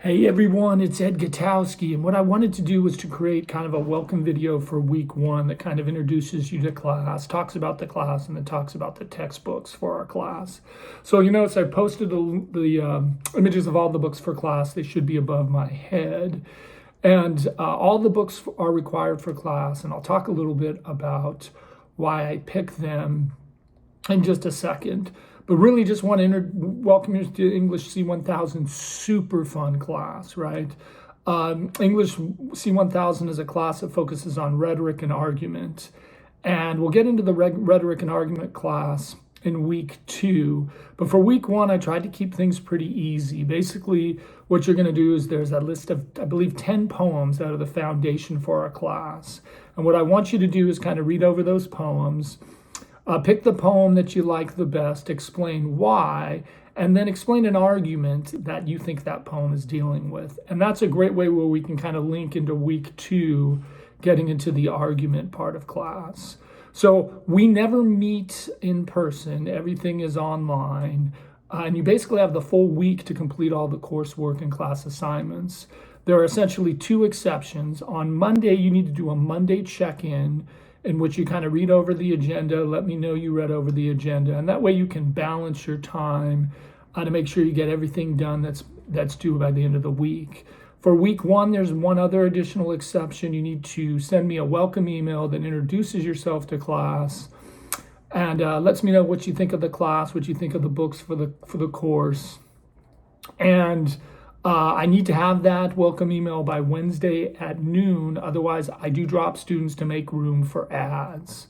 Hey everyone, it's Ed Gutowski, and what I wanted to do was to create kind of a welcome video for week one that kind of introduces you to class, talks about the class, and then talks about the textbooks for our class. So you notice I posted the images of all the books for class. They should be above my head. And all the books are required for class, and I'll talk a little bit about why I picked them in just a second. But really just want to welcome you to English C1000, super fun class, right? English C1000 is a class that focuses on rhetoric and argument. And we'll get into the rhetoric and argument class in week two. But for week one, I tried to keep things pretty easy. Basically, what you're going to do is there's a list of, I believe, 10 poems that are the foundation for our class. And what I want you to do is kind of read over those poems. Pick the poem that you like the best, explain why, and then explain an argument that you think that poem is dealing with. And that's a great way where we can kind of link into week two, getting into the argument part of class. So we never meet in person. Everything is online. And you basically have the full week to complete all the coursework and class assignments. There are essentially two exceptions. On Monday, you need to do a Monday check-in, in which you kind of read over the agenda, let me know you read over the agenda, and that way you can balance your time to make sure you get everything done that's due by the end of the week. For week one, there's one other additional exception. You need to send me a welcome email that introduces yourself to class and lets me know what you think of the class, what you think of the books for the course. And I need to have that welcome email by Wednesday at noon. Otherwise, I do drop students to make room for ads.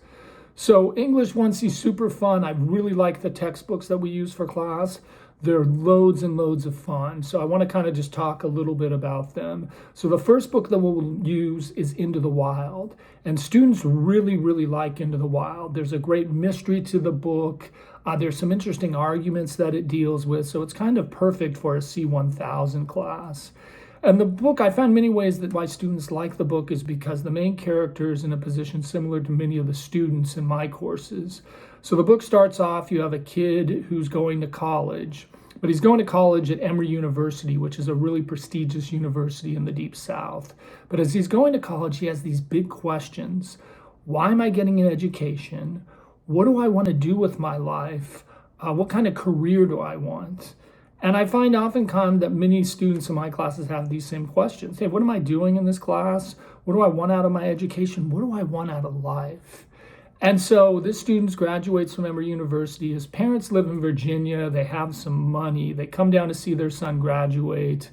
So English 1C, super fun. I really like the textbooks that we use for class. They're loads and loads of fun. So I want to kind of just talk a little bit about them. So the first book that we'll use is Into the Wild. And students really, really like Into the Wild. There's a great mystery to the book. There's some interesting arguments that it deals with. So it's kind of perfect for a C1000 class. And the book, I found many ways that why students like the book is because the main character is in a position similar to many of the students in my courses. So the book starts off, you have a kid who's going to college, but he's going to college at Emory University, which is a really prestigious university in the Deep South. But as he's going to college, he has these big questions. Why am I getting an education? What do I want to do with my life? What kind of career do I want? And I find often that many students in my classes have these same questions. Hey, what am I doing in this class? What do I want out of my education? What do I want out of life? And so this student graduates from Emory University. His parents live in Virginia. They have some money. They come down to see their son graduate.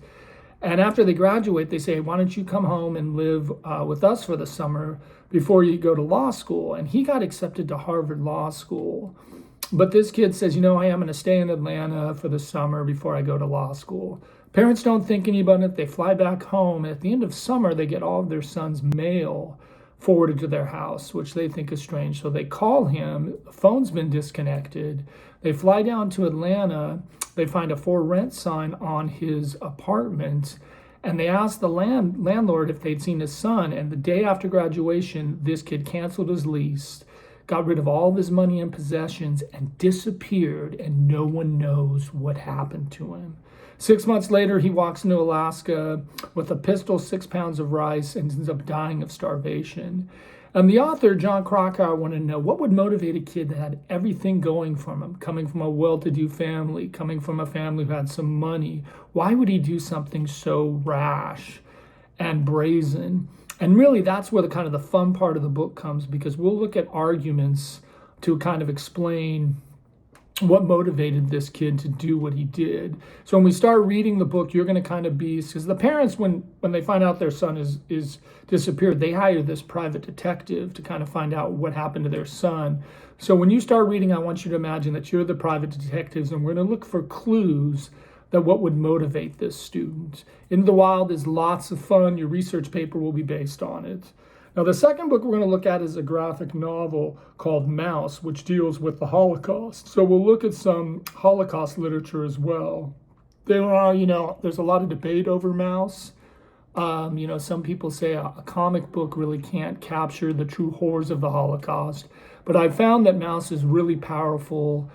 And after they graduate, they say, why don't you come home and live with us for the summer before you go to law school? And he got accepted to Harvard Law School. But this kid says, I am going to stay in Atlanta for the summer before I go to law school. Parents don't think any about it. They fly back home. At the end of summer, they get all of their son's mail forwarded to their house, which they think is strange. So they call him. The phone's been disconnected. They fly down to Atlanta. They find a for rent sign on his apartment. And they asked the landlord if they'd seen his son. And the day after graduation, this kid canceled his lease, got rid of all of his money and possessions, and disappeared, and no one knows what happened to him. 6 months later, he walks into Alaska with a pistol, 6 pounds of rice, and ends up dying of starvation. And the author, John Krakauer, wanted to know what would motivate a kid that had everything going for him, coming from a well-to-do family, coming from a family who had some money. Why would he do something so rash and brazen? And really, that's where the fun part of the book comes, because we'll look at arguments to kind of explain what motivated this kid to do what he did. So when we start reading the book, you're going to kind of be, because the parents, when they find out their son is disappeared, they hire this private detective to kind of find out what happened to their son. So when you start reading, I want you to imagine that you're the private detectives, and we're going to look for clues that what would motivate this student. Into the Wild is lots of fun. Your research paper will be based on it. Now, the second book we're going to look at is a graphic novel called Mouse, which deals with the Holocaust. So we'll look at some Holocaust literature as well. There are, there's a lot of debate over Mouse. Some people say a comic book really can't capture the true horrors of the Holocaust. But I've found that Mouse is really powerful.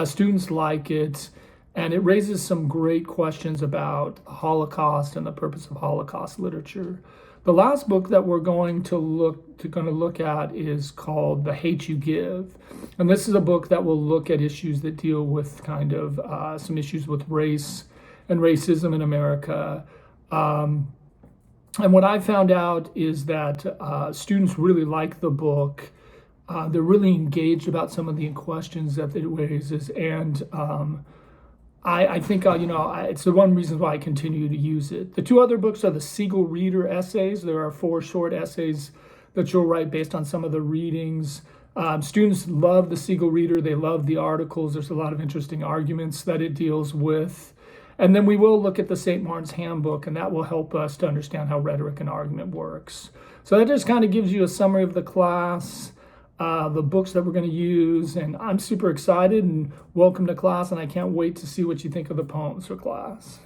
Students like it. And it raises some great questions about the Holocaust and the purpose of Holocaust literature. The last book that we're going to look at is called The Hate You Give. And this is a book that will look at issues that deal with kind of some issues with race and racism in America. And what I found out is that students really like the book. They're really engaged about some of the questions that it raises. And I think, it's the one reason why I continue to use it. The two other books are the Siegel Reader essays. There are 4 short essays that you'll write based on some of the readings. Students love the Siegel Reader. They love the articles. There's a lot of interesting arguments that it deals with. And then we will look at the St. Martin's Handbook, and that will help us to understand how rhetoric and argument works. So that just kind of gives you a summary of the class, the books that we're going to use, and I'm super excited and welcome to class, and I can't wait to see what you think of the poems for class.